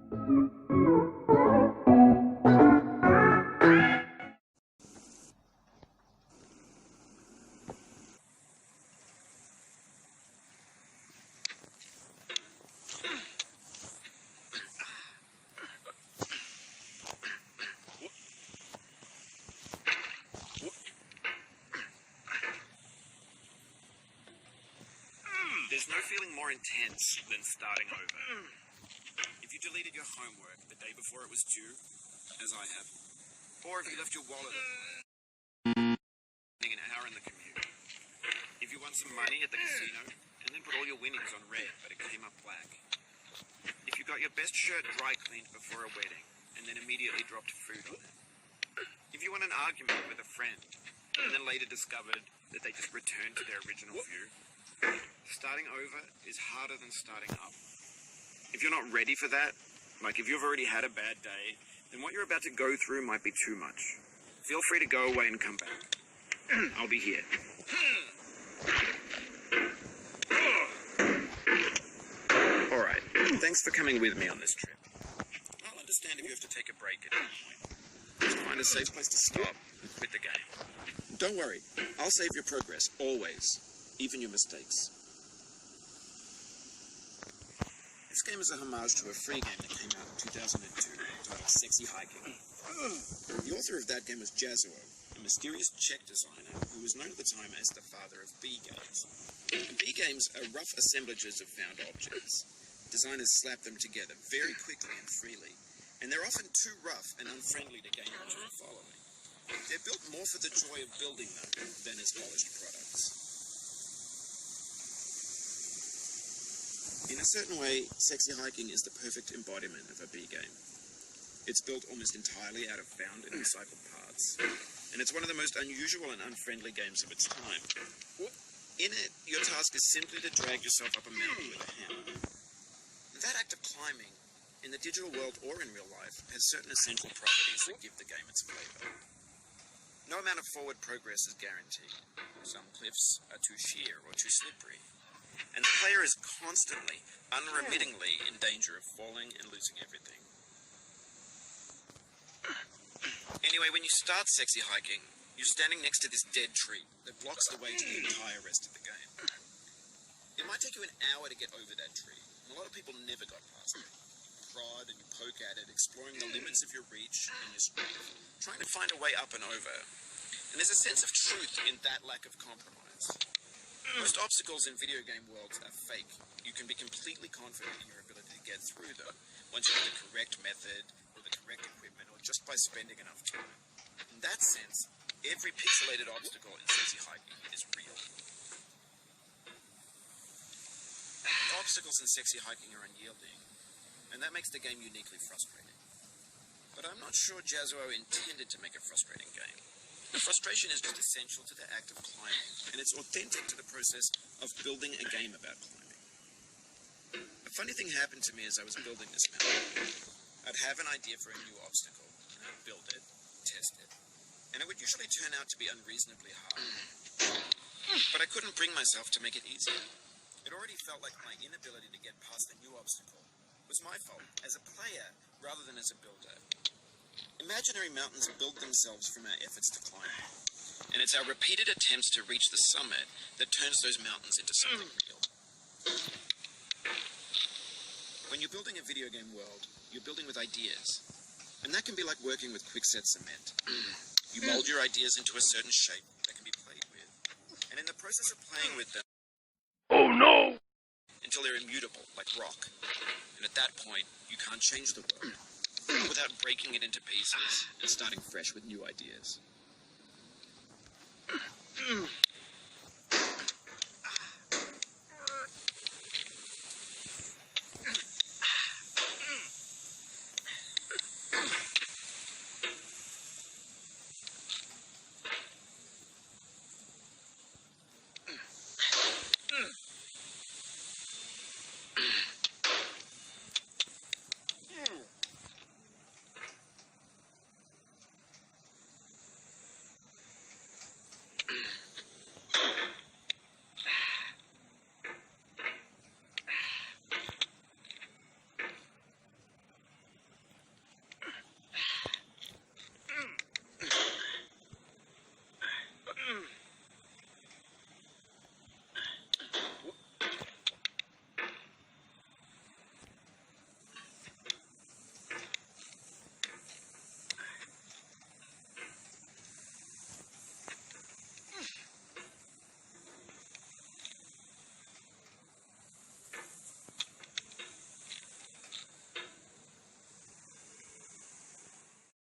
There's no feeling more intense than starting over. If you deleted your homework the day before it was due, as I have, or if you left your wallet an hour in the commute, if you won some money at the casino and then put all your winnings on red but it came up black, if you got your best shirt dry cleaned before a wedding and then immediately dropped food on it, if you won an argument with a friend and then later discovered that they just returned to their original view, starting over is harder than starting up. If you're not ready for that, like if you've already had a bad day, then what you're about to go through might be too much. Feel free to go away and come back. I'll be here. Alright, thanks for coming with me on this trip. I'll understand if you have to take a break at any point. Just find a safe place to stop and quit the game. Don't worry, I'll save your progress, always. Even your mistakes. This game is a homage to a free game that came out in 2002 titled Sexy Hiking. The author of that game was Jazzuo, a mysterious Czech designer who was known at the time as the father of B games. B games are rough assemblages of found objects. Designers slap them together very quickly and freely, and they're often too rough and unfriendly to gamers to following. They're built more for the joy of building them than as polished products. In a certain way, Sexy Hiking is the perfect embodiment of a B game. It's built almost entirely out of found and recycled parts, and it's one of the most unusual and unfriendly games of its time. In it, your task is simply to drag yourself up a mountain with a hammer. That act of climbing, in the digital world or in real life, has certain essential properties that give the game its flavor. No amount of forward progress is guaranteed. Some cliffs are too sheer or too slippery, and the player is constantly, unremittingly in danger of falling and losing everything. Anyway, when you start Sexy Hiking, you're standing next to this dead tree that blocks the way to the entire rest of the game. It might take you an hour to get over that tree, and a lot of people never got past it. You prod and you poke at it, exploring the limits of your reach and your strength, trying to find a way up and over. And there's a sense of truth in that lack of compromise. Most obstacles in video game worlds are fake. You can be completely confident in your ability to get through them once you have the correct method or the correct equipment or just by spending enough time. In that sense, every pixelated obstacle in Sexy Hiking is real. The obstacles in Sexy Hiking are unyielding, and that makes the game uniquely frustrating. But I'm not sure Jazzuo intended to make a frustrating game. The frustration is just essential to the act of climbing, and it's authentic to the process of building a game about climbing. A funny thing happened to me as I was building this mountain. I'd have an idea for a new obstacle, and I'd build it, test it, and it would usually turn out to be unreasonably hard. But I couldn't bring myself to make it easier. It already felt like my inability to get past the new obstacle was my fault as a player rather than as a builder. Imaginary mountains build themselves from our efforts to climb, and it's our repeated attempts to reach the summit that turns those mountains into something real. When you're building a video game world, you're building with ideas, and that can be like working with quickset cement. You mold your ideas into a certain shape that can be played with, and in the process of playing with them, oh no! Until they're immutable, like rock, and at that point, you can't change the world without breaking it into pieces and starting fresh with new ideas.